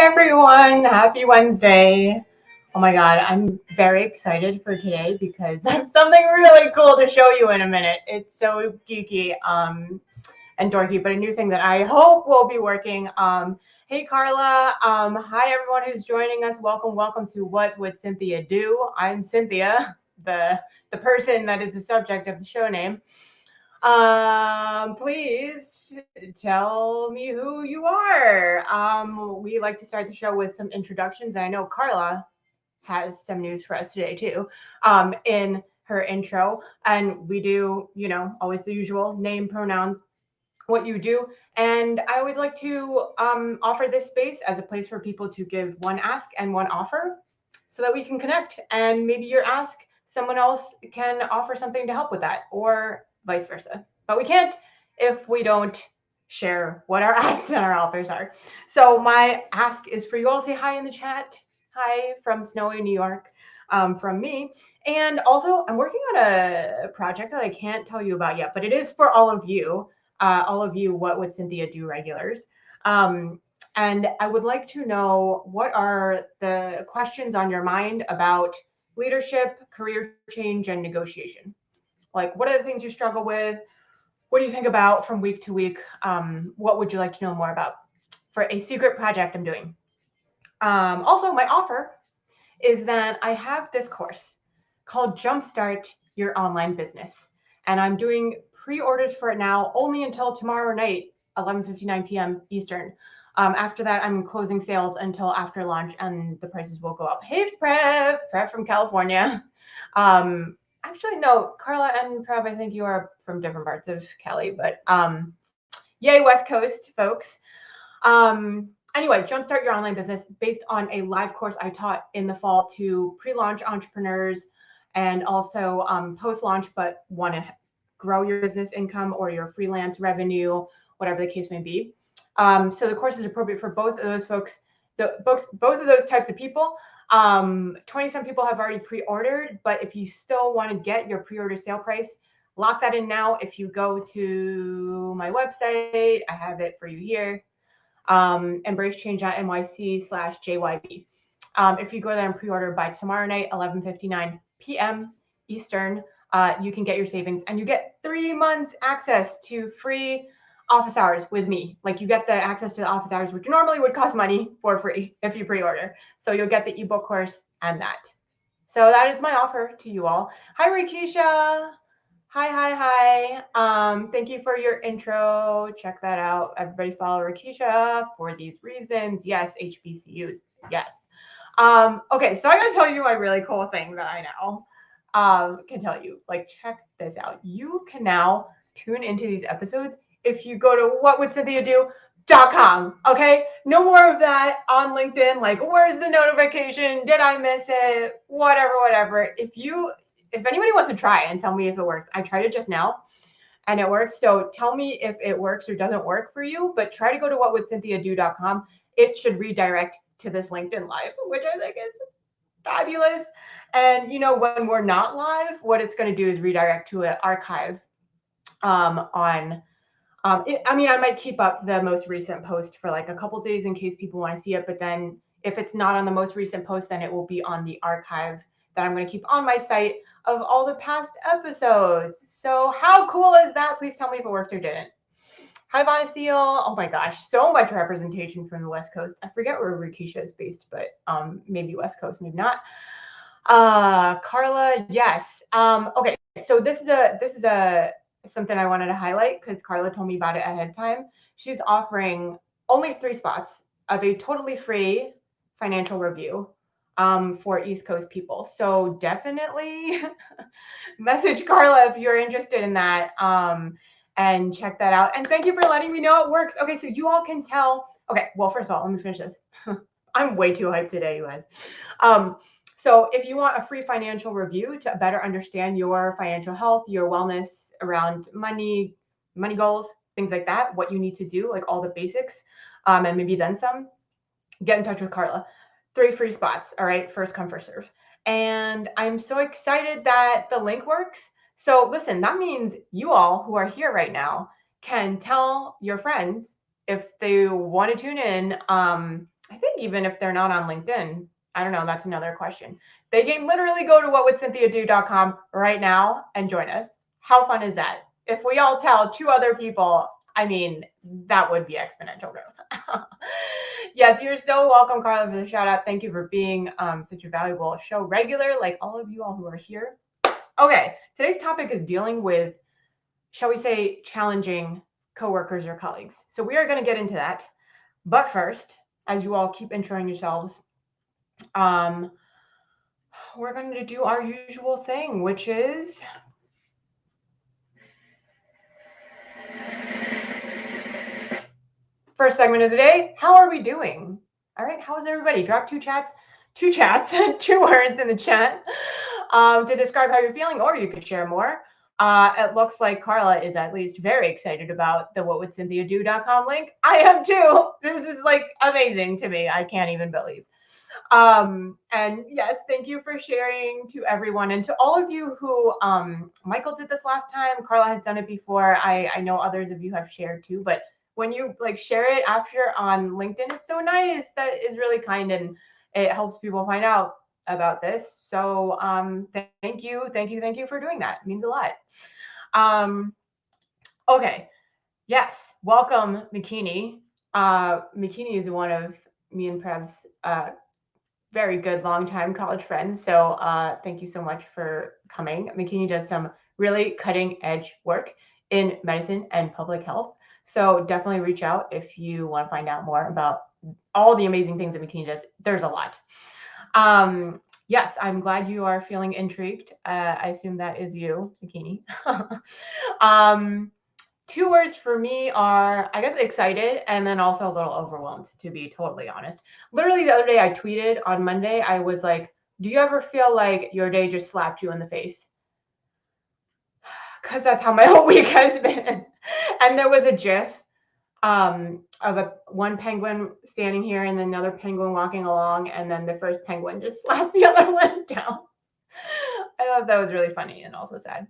everyone. Happy Wednesday. Oh my God, I'm very excited for today because I have something really cool to show you in a minute. It's so geeky and dorky, but a new thing that I hope will be working. Hey, Carla. Hi, everyone who's joining us. Welcome to What Would Cynthia Do? I'm Cynthia, the person that is the subject of the show name. Please tell me who you are. We like to start the show with some introductions. And I know Carla has some news for us today too, in her intro. And we do, always the usual name, pronouns, what you do. And I always like to offer this space as a place for people to give one ask and one offer so that we can connect. And maybe your ask, someone else can offer something to help with that, or vice versa. But we can't if we don't share what our asks and our offers are. So my ask is for you all to say hi in the chat. Hi from snowy New York, from me. And also, I'm working on a project that I can't tell you about yet, but it is for all of you, What Would Cynthia Do regulars. And I would like to know, what are the questions on your mind about leadership, career change, and negotiation? Like, what are the things you struggle with? What do you think about from week to week? What would you like to know more about for a secret project I'm doing? Also, my offer is that I have this course called Jumpstart Your Online Business. And I'm doing pre-orders for it now only until tomorrow night, 11:59 p.m. Eastern. After that, I'm closing sales until after launch, and the prices will go up. Hey, Prev from California. Actually, no, Carla and Prev, I think you are from different parts of Cali, but yay, West Coast folks. Anyway, Jumpstart Your Online Business, based on a live course I taught in the fall to pre-launch entrepreneurs and also post-launch, but want to grow your business income or your freelance revenue, whatever the case may be. So the course is appropriate for both of those folks, both of those types of people. 20-some people have already pre-ordered, but if you still want to get your pre-order sale price, lock that in now. If you go to my website, I have it for you here, embracechange.nyc/JYB. If you go there and pre-order by tomorrow night, 11:59 p.m. Eastern, you can get your savings, and you get 3 months access to free office hours with me. Like, you get the access to the office hours, which normally would cost money, for free if you pre-order. So you'll get the ebook course and that. So that is my offer to you all. Hi, Rikisha. Hi. Thank you for your intro. Check that out. Everybody follow Rikisha for these reasons. Yes, HBCUs. Yes. Okay, so I'm gonna tell you my really cool thing that I now can tell you. Like, check this out. You can now tune into these episodes if you go to whatwouldcynthiado.com. Okay, no more of that on LinkedIn. Like, where's the notification? Did I miss it? Whatever. If anybody wants to try and tell me if it works, I tried it just now and it works. So tell me if it works or doesn't work for you, but try to go to whatwouldcynthiado.com. It should redirect to this LinkedIn Live, which I think is fabulous. And when we're not live, what it's going to do is redirect to an archive I might keep up the most recent post for like a couple days in case people want to see it. But then if it's not on the most recent post, then it will be on the archive that I'm going to keep on my site of all the past episodes. So how cool is that? Please tell me if it worked or didn't. Hi, Bonacile. Oh my gosh, so much representation from the West Coast. I forget where Rikisha is based, but maybe West Coast, maybe not. Carla, yes. Okay, so this is something I wanted to highlight because Carla told me about it ahead of time. She's offering only 3 spots of a totally free financial review for East Coast people. So definitely message Carla if you're interested in that, and check that out. And thank you for letting me know it works. Okay, so you all can tell. Okay, well, first of all, let me finish this. I'm way too hyped today, you guys. So if you want a free financial review to better understand your financial health, your wellness around money goals, things like that, what you need to do, like all the basics, and maybe then some, get in touch with Carla. 3 free spots. All right. First come, first serve. And I'm so excited that the link works. So listen, that means you all who are here right now can tell your friends if they want to tune in. I think even if they're not on LinkedIn. I don't know. That's another question. They can literally go to whatwouldcynthiado.com right now and join us. How fun is that? If we all tell 2 other people, I mean, that would be exponential growth. Yes, you're so welcome, Carla, for the shout out. Thank you for being such a valuable show regular, like all of you all who are here. Okay, today's topic is dealing with, shall we say, challenging coworkers or colleagues. So we are going to get into that. But first, as you all keep introing yourselves, we're going to do our usual thing, which is first segment of the day. How are we doing? All right, how is everybody? Drop two words in the chat to describe how you're feeling, or you could share more. It looks like Carla is at least very excited about the whatwouldcynthiado.com link. I am too. This is like amazing to me. I can't even believe. And yes, thank you for sharing to everyone, and to all of you who Michael did this last time. Carla has done it before. I know others of you have shared too, but when you like share it after on LinkedIn, it's so nice. That is really kind, and it helps people find out about this. So thank you for doing that. It means a lot. Okay, yes, welcome, McKinney. McKinney is one of me and Prev's very good longtime college friends. So thank you so much for coming. McKinney does some really cutting edge work in medicine and public health. So definitely reach out if you want to find out more about all the amazing things that McKinney does. There's a lot. Yes, I'm glad you are feeling intrigued. I assume that is you, McKinney. 2 words for me are, I guess, excited and then also a little overwhelmed, to be totally honest. Literally the other day I tweeted on Monday, I was like, do you ever feel like your day just slapped you in the face? Because that's how my whole week has been. And there was a GIF of one penguin standing here and then another penguin walking along, and then the first penguin just slaps the other one down. I thought that was really funny and also sad.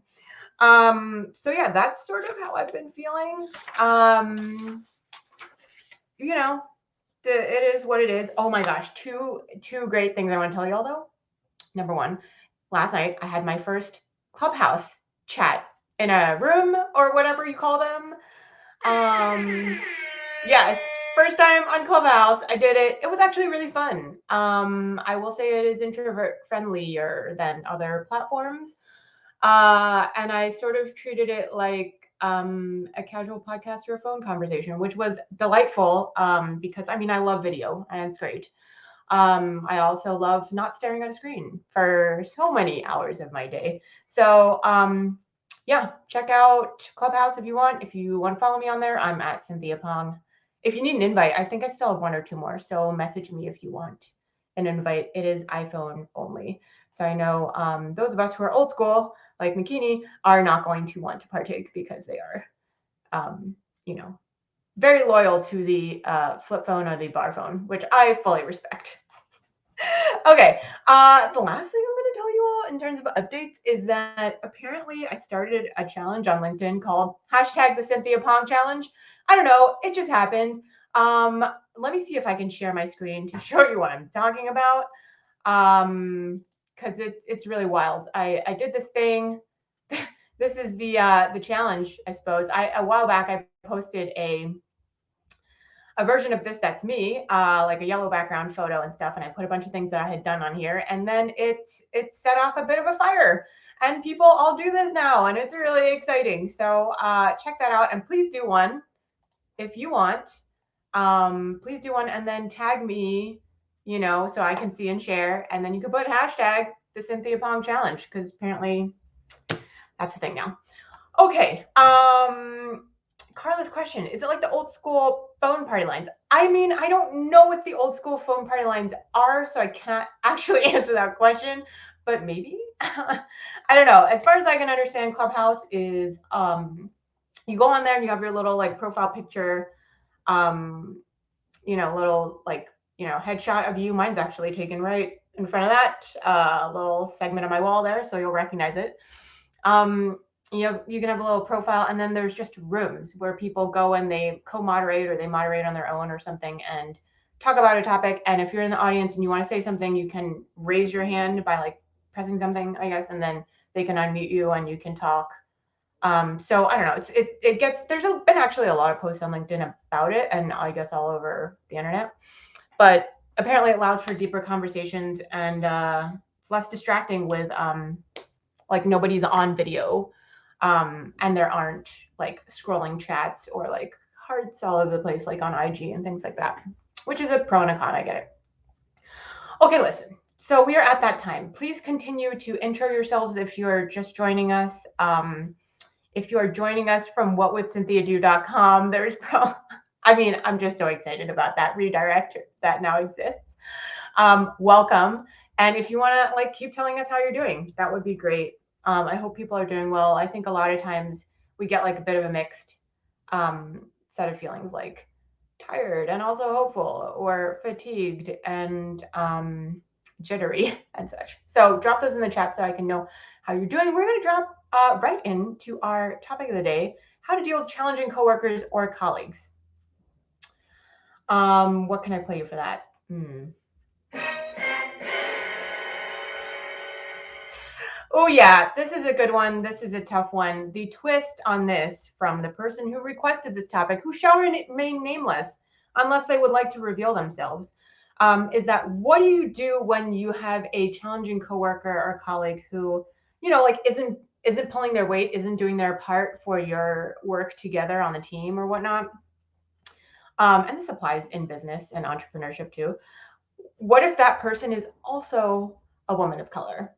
So yeah, that's sort of how I've been feeling. You know, it is what it is. Oh my gosh, two great things I want to tell y'all though. Number one, last night I had my first Clubhouse chat in a room or whatever you call them. Yes, first time on Clubhouse. I did it. It was actually really fun. I will say it is introvert friendlier than other platforms. And I sort of treated it like a casual podcast or a phone conversation, which was delightful because I mean, I love video and it's great. I also love not staring at a screen for so many hours of my day. So yeah, check out Clubhouse if you want. If you want to follow me on there, I'm at Cynthia Pong. If you need an invite, I think I still have 1 or 2 more. So message me if you want an invite. It is iPhone only. So I know those of us who are old school, like McKinney, are not going to want to partake because they are, very loyal to the flip phone or the bar phone, which I fully respect. Okay, the last thing I'm going to tell you all in terms of updates is that apparently I started a challenge on LinkedIn called # the Cynthia Pong Challenge. I don't know, it just happened. Let me see if I can share my screen to show you what I'm talking about. Because it's really wild. I did this thing. This is the challenge, I suppose. A while back I posted a version of this that's me, like a yellow background photo and stuff, and I put a bunch of things that I had done on here, and then it set off a bit of a fire, and people all do this now, and it's really exciting. So check that out, and please do one if you want. Please do one, and then tag me, so I can see and share, and then you can put # the Cynthia Pong Challenge, because apparently that's the thing now. Okay. Carla's question, is it like the old school phone party lines? I mean, I don't know what the old school phone party lines are, so I can't actually answer that question, but maybe. I don't know. As far as I can understand, Clubhouse is you go on there and you have your little like profile picture, little like, headshot of you. Mine's actually taken right in front of that little segment of my wall there, so you'll recognize it. You can have a little profile, and then there's just rooms where people go and they co-moderate or they moderate on their own or something, and talk about a topic. And if you're in the audience and you want to say something, you can raise your hand by like pressing something, I guess, and then they can unmute you and you can talk. So I don't know. It gets, been actually a lot of posts on LinkedIn about it, and I guess all over the internet. But apparently, it allows for deeper conversations and it's less distracting with like nobody's on video, and there aren't like scrolling chats or like hearts all over the place like on IG and things like that, which is a pro and a con. I get it. Okay, listen. So we are at that time. Please continue to intro yourselves if you're just joining us. If you are joining us from whatwouldcynthiado.com, there's I mean, I'm just so excited about that redirect that now exists. Welcome. And if you want to like keep telling us how you're doing, that would be great. I hope people are doing well. I think a lot of times we get like a bit of a mixed set of feelings, like tired and also hopeful, or fatigued and jittery and such. So drop those in the chat so I can know how you're doing. We're going to drop right into our topic of the day: how to deal with challenging coworkers or colleagues. What can I play you for that? Oh yeah, this is a good one. This is a tough one. The twist on this from the person who requested this topic, who shall remain nameless unless they would like to reveal themselves, is that what do you do when you have a challenging coworker or colleague who, you know, like isn't pulling their weight, isn't doing their part for your work together on the team or whatnot? And this applies in business and entrepreneurship too. What if that person is also a woman of color?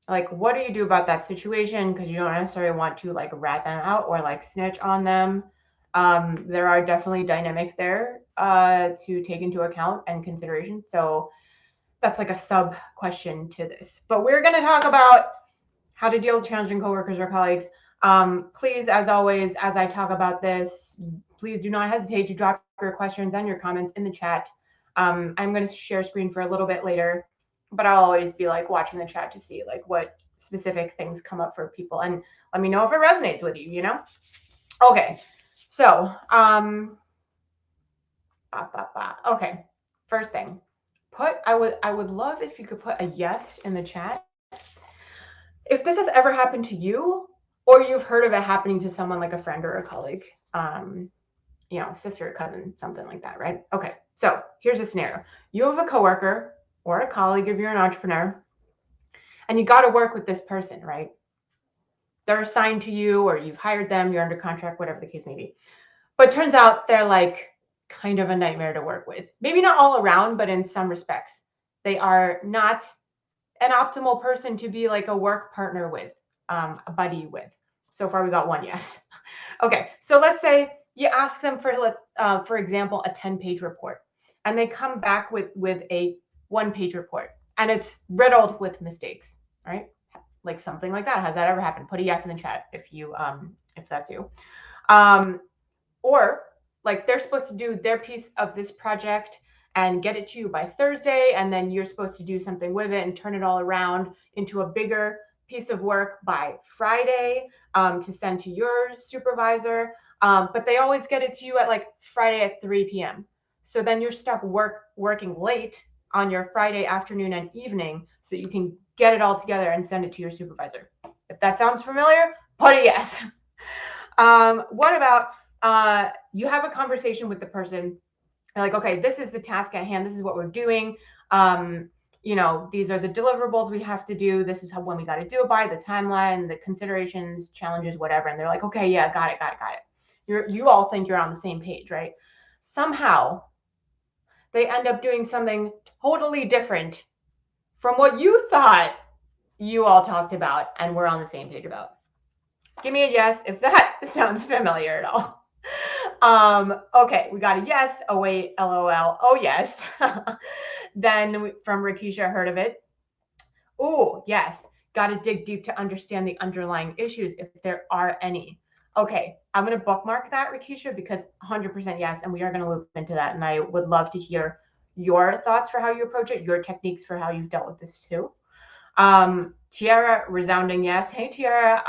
Like, what do you do about that situation? Because you don't necessarily want to like rat them out or like snitch on them. There are definitely dynamics there to take into account and consideration. So that's like a sub question to this. But we're going to talk about how to deal with challenging coworkers or colleagues. Please, as always, as I talk about this, please do not hesitate to drop your questions and your comments in the chat. I'm going to share screen for a little bit later, but I'll always be like watching the chat to see like what specific things come up for people, and let me know if it resonates with you, you know? Okay. So, okay. First thing, I would love if you could put a yes in the chat if this has ever happened to you, or you've heard of it happening to someone like a friend or a colleague, you know, sister, cousin, something like that, right? Okay. So here's a scenario. You have a coworker or a colleague if you're an entrepreneur, and you got to work with this person, right? They're assigned to you, or you've hired them, you're under contract, whatever the case may be. But it turns out they're like kind of a nightmare to work with. Maybe not all around, but in some respects. They are not an optimal person to be like a work partner with, a buddy with. So far, we got one yes. Okay, so let's say you ask them for example, a 10-page report, and they come back with a 1-page report, and it's riddled with mistakes, right? Like something like that. Has that ever happened? Put a yes in the chat if that's you. Or like they're supposed to do their piece of this project and get it to you by Thursday, and then you're supposed to do something with it and turn it all around into a bigger piece of work by Friday to send to your supervisor. But they always get it to you at like Friday at 3 p.m. So then you're stuck working late on your Friday afternoon and evening so that you can get it all together and send it to your supervisor. If that sounds familiar, put a yes. What about you have a conversation with the person? You're like, okay, this is the task at hand. This is what we're doing. You know, these are the deliverables we have to do. This is when we got to do it by, the timeline, the considerations, challenges, whatever. And they're like, okay, yeah, got it. You all think you're on the same page, right? Somehow they end up doing something totally different from what you thought you all talked about and we're on the same page about. Give me a yes if that sounds familiar at all. Okay, we got a yes. Oh wait, LOL. Oh yes. Then from Rakisha, heard of it. Oh yes, got to dig deep to understand the underlying issues if there are any. Okay, I'm going to bookmark that, Rakisha, because 100% yes, and we are going to loop into that. And I would love to hear your thoughts for how you approach it, your techniques for how you've dealt with this too. Tiara, resounding yes. Hey, Tiara.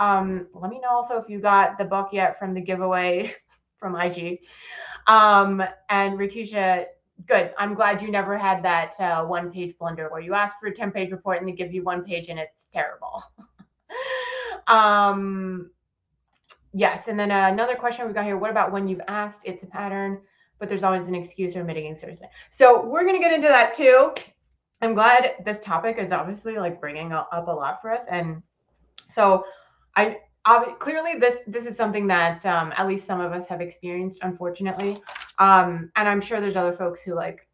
Let me know also if you got the book yet from the giveaway from IG. And Rakisha, Good. I'm glad you never had that one-page blunder where you ask for a 10-page report and they give you one page and it's terrible. Yes. And then another question we got here. What about when you've asked, it's a pattern, but there's always an excuse or mitigating circumstance? So we're going to get into that too. I'm glad this topic is obviously like bringing up a lot for us. And so clearly this is something that at least some of us have experienced, unfortunately. And I'm sure there's other folks who like,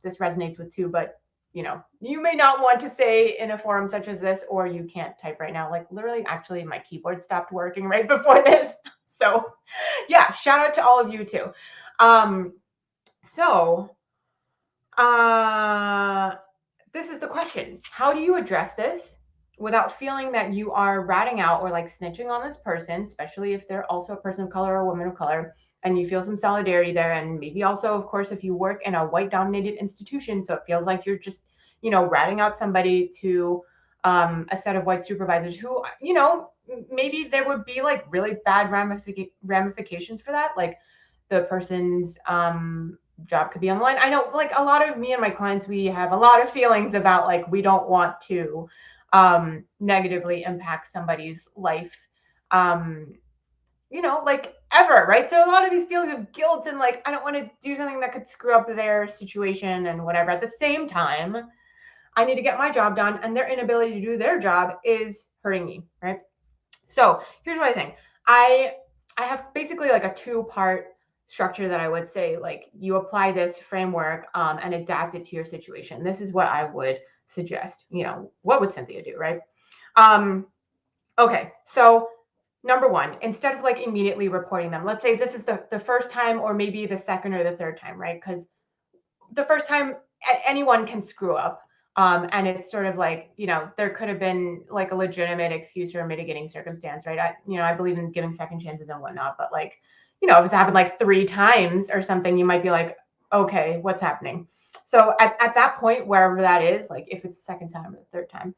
this resonates with too, but you may not want to say in a forum such as this, or you can't type right now. Like literally, actually, my keyboard stopped working right before this. So yeah, shout out to all of you too. This is the question. How do you address this without feeling that you are ratting out or like snitching on this person, especially if they're also a person of color or a woman of color, and you feel some solidarity there? And maybe also, of course, if you work in a white dominated institution, so it feels like you're just, ratting out somebody to a set of white supervisors who, maybe there would be like really bad ramifications for that. Like the person's job could be on the line. I know like a lot of me and my clients, we have a lot of feelings about like, we don't want to negatively impact somebody's life, like ever, right? So a lot of these feelings of guilt and like, I don't want to do something that could screw up their situation and whatever. At the same time, I need to get my job done, and their inability to do their job is hurting me, right? So here's what I think. I have basically like a 2-part structure that I would say, like, you apply this framework and adapt it to your situation. This is what I would suggest. What would Cynthia do, right? Okay, so number 1, instead of like immediately reporting them, let's say this is the first time or maybe the second or the third time, right? Because the first time anyone can screw up. And it's sort of like, there could have been like a legitimate excuse or a mitigating circumstance, right? I believe in giving second chances and whatnot, but like, if it's happened like 3 times or something, you might be like, okay, what's happening? So at that point, wherever that is, like if it's the second time or the third time,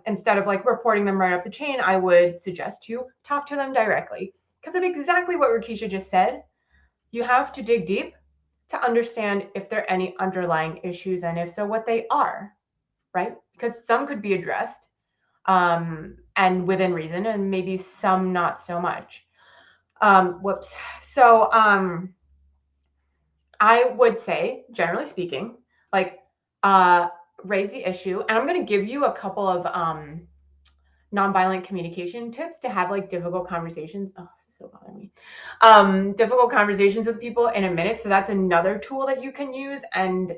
instead of like reporting them right up the chain, I would suggest you talk to them directly, because of exactly what Rakisha just said. You have to dig deep to understand if there are any underlying issues, and if so, what they are, right? Because some could be addressed and within reason, and maybe some not so much. So I would say, generally speaking, like raise the issue. And I'm going to give you a couple of nonviolent communication tips to have like difficult conversations. Oh, this is so bothering me. Difficult conversations with people in a minute. So that's another tool that you can use. And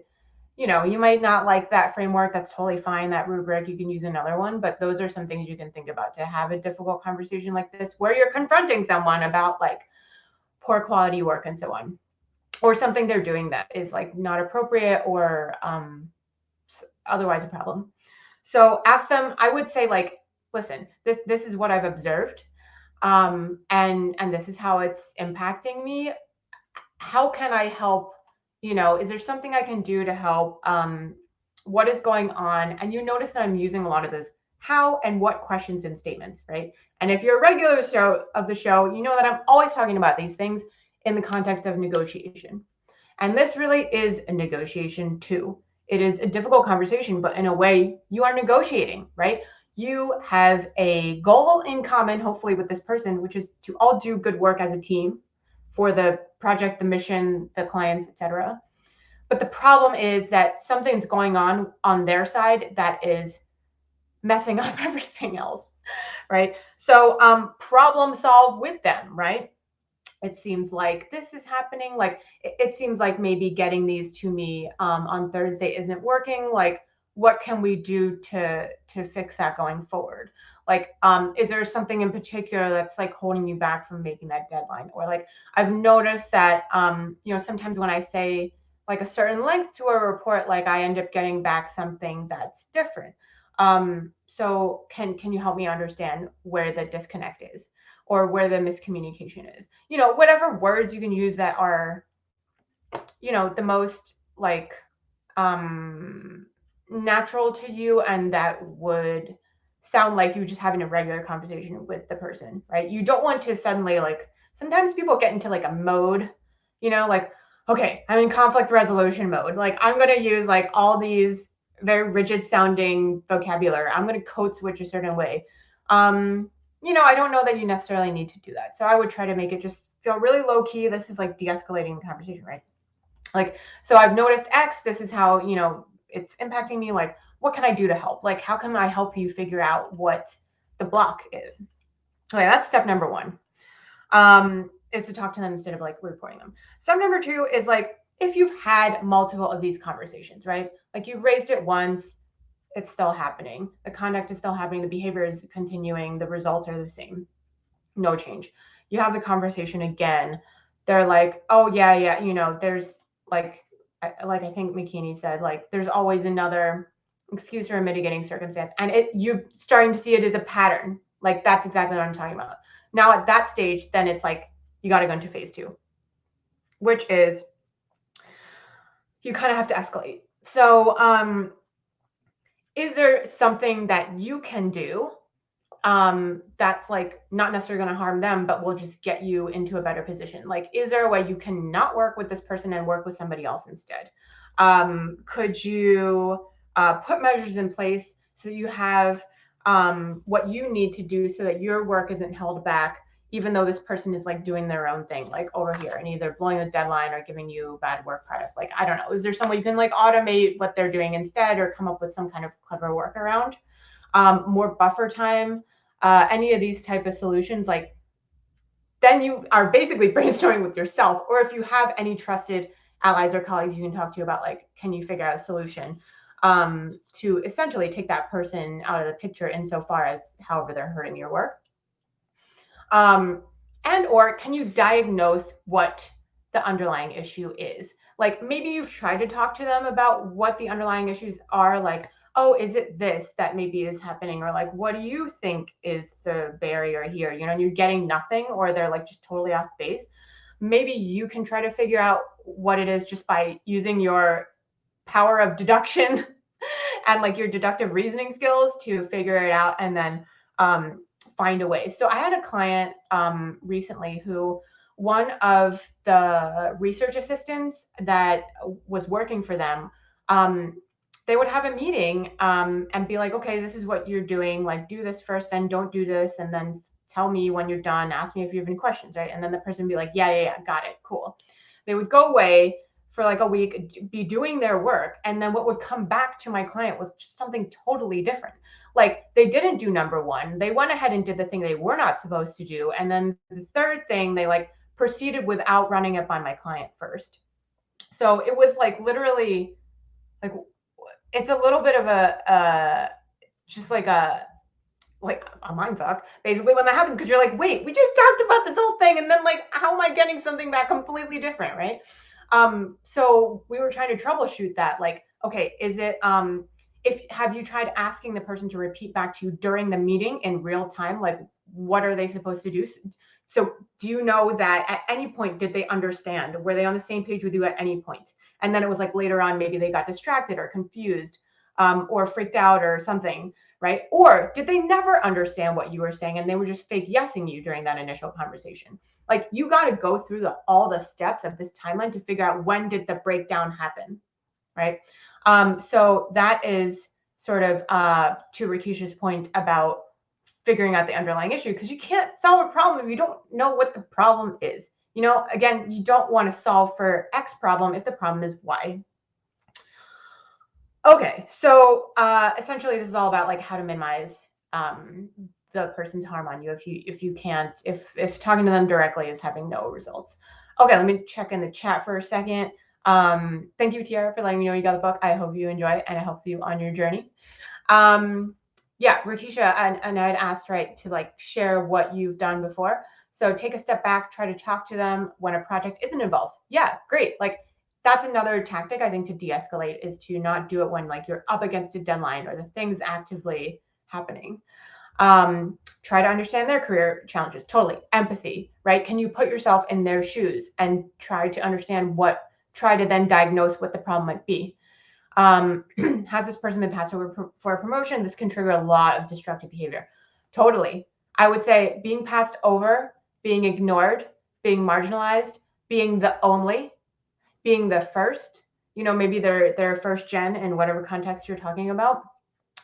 you might not like that framework. That's totally fine. That rubric, you can use another one, but those are some things you can think about to have a difficult conversation like this, where you're confronting someone about like poor quality work and so on, or something they're doing that is like not appropriate or otherwise a problem. So ask them. I would say like, listen, this is what I've observed, and this is how it's impacting me. How can I help? Is there something I can do to help? What is going on? And you notice that I'm using a lot of those how and what questions and statements, right? And if you're a regular of the show, you know that I'm always talking about these things in the context of negotiation. And this really is a negotiation too. It is a difficult conversation, but in a way you are negotiating, right? You have a goal in common, hopefully with this person, which is to all do good work as a team for the project, the mission, the clients, etc. But the problem is that something's going on their side that is messing up everything else, right? So problem solve with them, right? It seems like this is happening. Like it seems like maybe getting these to me on Thursday isn't working. Like, what can we do to fix that going forward? Like, is there something in particular that's like holding you back from making that deadline? Or like, I've noticed that, sometimes when I say like a certain length to a report, like I end up getting back something that's different. So can you help me understand where the disconnect is or where the miscommunication is? Whatever words you can use that are, the most like natural to you, and that would sound like you just having a regular conversation with the person, right? You don't want to suddenly, like, sometimes people get into like a mode, like, okay, I'm in conflict resolution mode. Like I'm going to use like all these very rigid sounding vocabulary. I'm going to code switch a certain way. I don't know that you necessarily need to do that. So I would try to make it just feel really low key. This is like de-escalating the conversation, right? Like, so I've noticed X, this is how, it's impacting me. Like, what can I do to help? Like, how can I help you figure out what the block is? Okay, that's step number one. Is to talk to them instead of like reporting them. Step number two is like, if you've had multiple of these conversations, right? Like you've raised it once, it's still happening. The conduct is still happening. The behavior is continuing. The results are the same. No change. You have the conversation again. They're like, oh yeah, there's like I think McKinney said, like, there's always another excuse or a mitigating circumstance. And you're starting to see it as a pattern. Like that's exactly what I'm talking about. Now at that stage, then it's like, you got to go into phase two, which is you kind of have to escalate. So, is there something that you can do that's like not necessarily going to harm them, but will just get you into a better position? Like, is there a way you can not work with this person and work with somebody else instead? Could you put measures in place so you have what you need to do so that your work isn't held back, even though this person is like doing their own thing, like over here, and either blowing the deadline or giving you bad work product? Like, I don't know. Is there some way you can like automate what they're doing instead, or come up with some kind of clever workaround? More buffer time, any of these type of solutions, like then you are basically brainstorming with yourself. Or if you have any trusted allies or colleagues you can talk to about, like, can you figure out a solution to essentially take that person out of the picture insofar as however they're hurting your work. And or can you diagnose what the underlying issue is? Like maybe you've tried to talk to them about what the underlying issues are, like, oh, is it this that maybe is happening? Or like, what do you think is the barrier here? And you're getting nothing, or they're like just totally off base. Maybe you can try to figure out what it is just by using your power of deduction and like your deductive reasoning skills to figure it out, and then find a way. So I had a client recently who, one of the research assistants that was working for them, they would have a meeting and be like, okay, this is what you're doing. Like, do this first, then don't do this, and then tell me when you're done. Ask me if you have any questions, right? And then the person would be like, yeah, got it, cool. They would go away for like a week, be doing their work, and then what would come back to my client was just something totally different. Like they didn't do number one. They went ahead and did the thing they were not supposed to do. And then the third thing, they like proceeded without running it by my client first. So it was like literally like, it's a little bit of just like a mind fuck, basically, when that happens, because you're like, wait, we just talked about this whole thing, and then like, how am I getting something back completely different, right? So we were trying to troubleshoot that. Like, okay, is it have you tried asking the person to repeat back to you during the meeting in real time? Like, what are they supposed to do? So do you know that at any point did they understand? Were they on the same page with you at any point? And then it was like later on, maybe they got distracted or confused or freaked out or something, right? Or did they never understand what you were saying and they were just fake yesing you during that initial conversation? Like, you got to go through all the steps of this timeline to figure out when did the breakdown happen, right? So that is sort of to Rakisha's point about figuring out the underlying issue, because you can't solve a problem if you don't know what the problem is. Again, you don't want to solve for X problem if the problem is Y. Okay, so essentially this is all about like how to minimize the person's harm on you if you can't, if talking to them directly is having no results. Okay, let me check in the chat for a second. Thank you, Tiara, for letting me know you got the book. I hope you enjoy it and it helps you on your journey. Yeah, Rakisha, and I had asked, right, to like share what you've done before. So take a step back, try to talk to them when a project isn't involved. Yeah, great. Like, that's another tactic, I think, to de-escalate, is to not do it when like you're up against a deadline or the thing's actively happening. Try to understand their career challenges. Totally. Empathy, right? Can you put yourself in their shoes and try to understand try to then diagnose what the problem might be? Has this person been passed over for a promotion? This can trigger a lot of destructive behavior. Totally. I would say being passed over, being ignored, being marginalized, being the only, being the first, maybe they're first gen in whatever context you're talking about,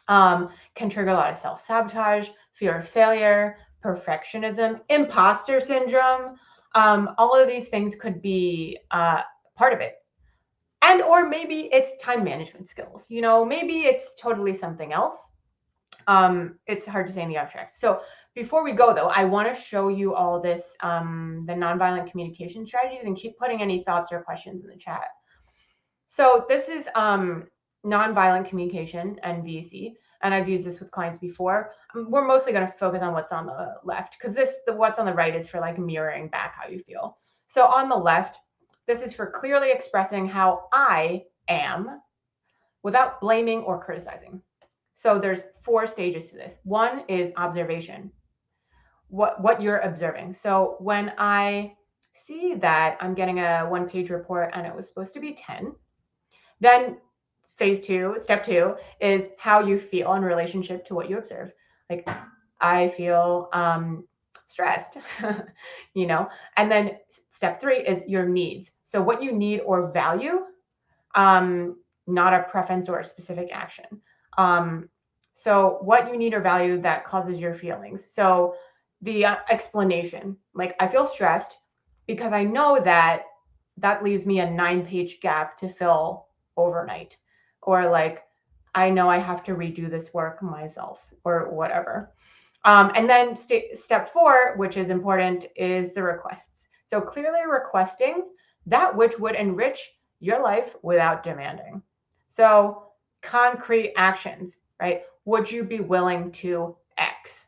can trigger a lot of self-sabotage, fear of failure, perfectionism, imposter syndrome. All of these things could be part of it. And or maybe it's time management skills. Maybe it's totally something else. It's hard to say in the abstract. So before we go, though, I want to show you all this, the nonviolent communication strategies, and keep putting any thoughts or questions in the chat. So this is nonviolent communication, NVC, and I've used this with clients before. We're mostly going to focus on what's on the left, because what's on the right is for like mirroring back how you feel. So on the left, this is for clearly expressing how I am without blaming or criticizing. So there's 4 stages to this. One is observation, what you're observing. So when I see that I'm getting a 1-page report and it was supposed to be 10, then step 2 is how you feel in relationship to what you observe. Like, I feel stressed, and then step 3 is your needs. So what you need or value, not a preference or a specific action. So what you need or value that causes your feelings. So the explanation, like, I feel stressed because I know that leaves me a 9-page gap to fill overnight, or like, I know I have to redo this work myself, or whatever. And then step 4, which is important, is the requests. So clearly requesting that which would enrich your life without demanding. So concrete actions, right? Would you be willing to X?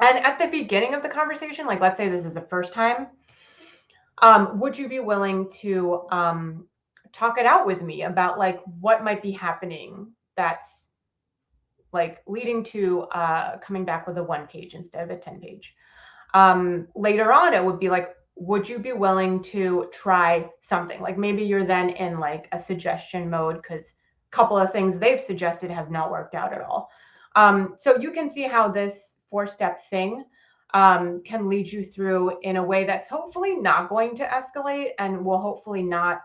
And at the beginning of the conversation, like, let's say this is the first time, would you be willing to talk it out with me about like what might be happening that's like leading to coming back with a 1-page instead of a 10-page? Later on, it would be like, would you be willing to try something? Like, maybe you're then in like a suggestion mode because a couple of things they've suggested have not worked out at all. So you can see how this 4-step thing can lead you through in a way that's hopefully not going to escalate, and will hopefully not,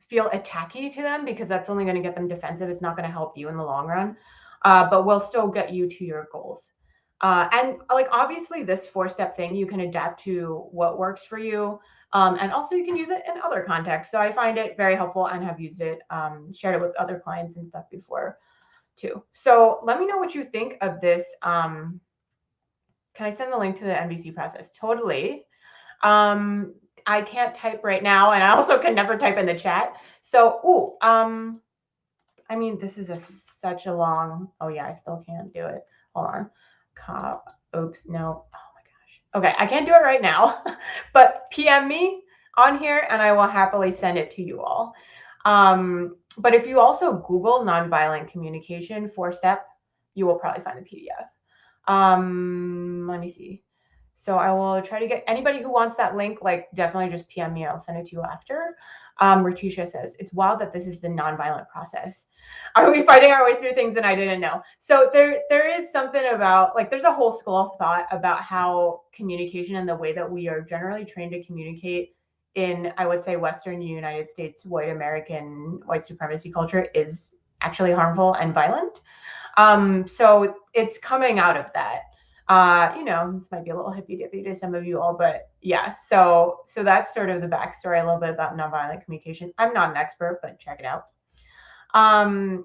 feel attacky to them, because that's only going to get them defensive. It's not going to help you in the long run, but will still get you to your goals. And like, obviously this 4-step thing, you can adapt to what works for you. And also you can use it in other contexts. So I find it very helpful and have used it, shared it with other clients and stuff before too. So let me know what you think of this. Can I send the link to the NVC process? Totally. I can't type right now, and I also can never type in the chat. So, I mean, this is such a long, oh yeah, I still can't do it. Hold on. Oops, no. Oh my gosh. Okay, I can't do it right now, but PM me on here and I will happily send it to you all. But if you also Google nonviolent communication 4-step, you will probably find the PDF. Let me see. So I will try to get anybody who wants that link, like, definitely just PM me. I'll send it to you after. Ratisha says, it's wild that this is the nonviolent process. Are we fighting our way through things and I didn't know? So there is something about, like, there's a whole school of thought about how communication and the way that we are generally trained to communicate in, I would say, Western United States, white American, white supremacy culture is actually harmful and violent. So it's coming out of that. This might be a little hippy-dippy to some of you all, but yeah, so that's sort of the backstory, a little bit about nonviolent communication. I'm not an expert, but check it out. I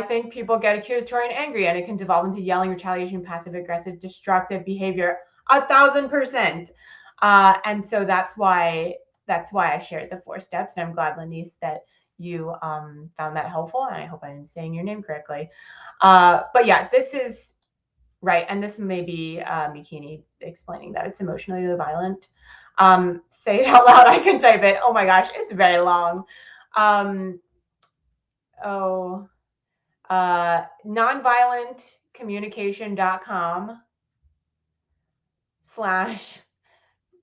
think people get accusatory and angry, and it can devolve into yelling, retaliation, passive-aggressive, destructive behavior, 1,000%. And so that's why I shared the 4 steps, and I'm glad, Lenice, that you found that helpful, and I hope I'm saying your name correctly. But yeah, this is right, and this may be Mikini explaining that it's emotionally violent. Say it out loud. I can type it. Oh my gosh, it's very long. Nonviolentcommunication.com/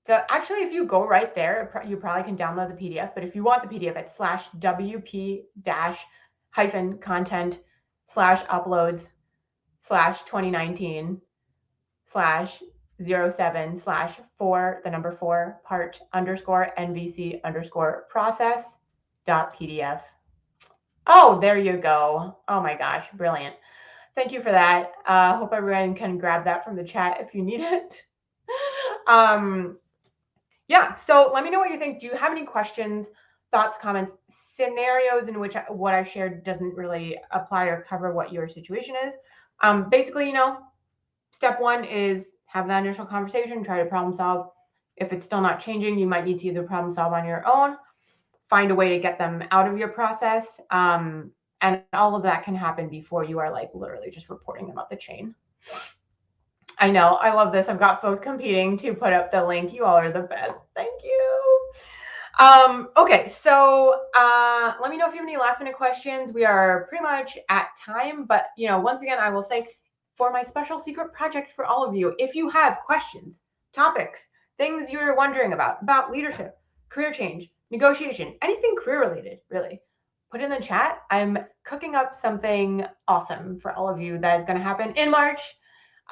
So actually, if you go right there, you probably can download the PDF. But if you want the PDF, it's /WP-content/uploads/2019/0 07/4part_NVC_process.pdf. Oh, there you go. Oh my gosh, brilliant. Thank you for that. Hope everyone can grab that from the chat if you need it. Yeah, so let me know what you think. Do you have any questions, thoughts, comments, scenarios in which what I shared doesn't really apply or cover what your situation is? Basically, step one is have that initial conversation, try to problem solve. If it's still not changing, you might need to either problem solve on your own, find a way to get them out of your process. And all of that can happen before you are like literally just reporting them up the chain. I know, I love this. I've got folks competing to put up the link. You all are the best. Thank you. Okay, so let me know if you have any last minute questions. We are pretty much at time, but once again, I will say for my special secret project for all of you, if you have questions, topics, things you're wondering about leadership, career change, negotiation, anything career related, really, put in the chat. I'm cooking up something awesome for all of you that is going to happen in March.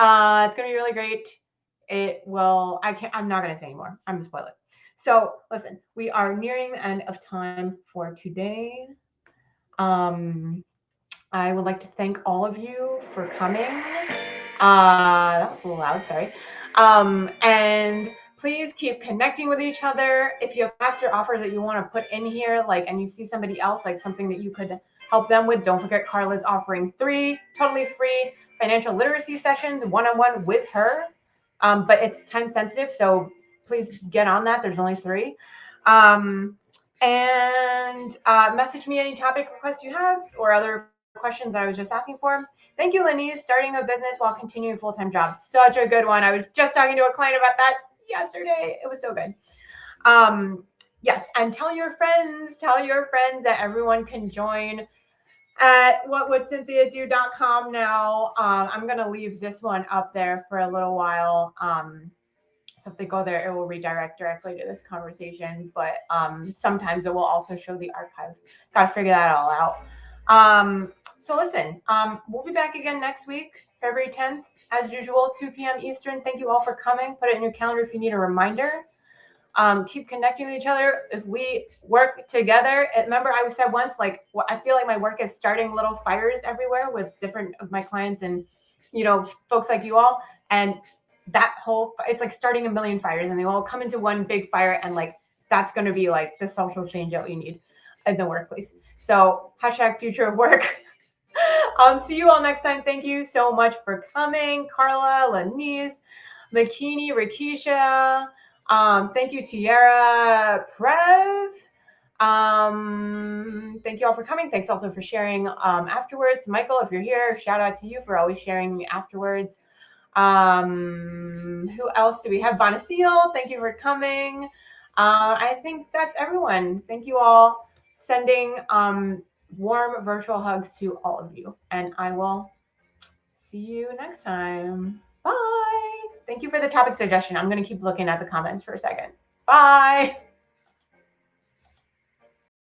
It's going to be really great. I'm not going to say anymore. I'm going to spoil it. So listen, we are nearing the end of time for today. I would like to thank all of you for coming. That was a little loud, sorry. And please keep connecting with each other. If you have faster offers that you want to put in here, and you see somebody else, something that you could help them with, don't forget Carla's offering 3 totally free financial literacy sessions, one-on-one with her. But it's time sensitive, so please get on that. There's only 3. And message me any topic requests you have or other questions that I was just asking for. Thank you, Lenise. Starting a business while continuing a full-time job. Such a good one. I was just talking to a client about that yesterday. It was so good. Yes, and tell your friends that everyone can join at whatwouldscynthiado.com now. I'm going to leave this one up there for a little while. So if they go there, it will redirect directly to this conversation. But sometimes it will also show the archive. Got to figure that all out. So listen, we'll be back again next week, February 10th, as usual, 2 p.m. Eastern. Thank you all for coming. Put it in your calendar if you need a reminder. Keep connecting with each other. If we work together, remember I said once, I feel like my work is starting little fires everywhere with different of my clients and, folks like you all. And that it's like starting a million fires and they all come into one big fire. And that's going to be the social change that we need in the workplace. So #future of work. See you all next time. Thank you so much for coming. Carla, Lenise, Makini, Rakisha. Thank you, Tiara, Prev. Thank you all for coming. Thanks also for sharing afterwards. Michael, if you're here, shout out to you for always sharing afterwards. Who else do we have? Bonaciel, thank you for coming. I think that's everyone. Thank you all. Sending warm virtual hugs to all of you. And I will see you next time. Bye. Thank you for the topic suggestion. I'm going to keep looking at the comments for a second. Bye.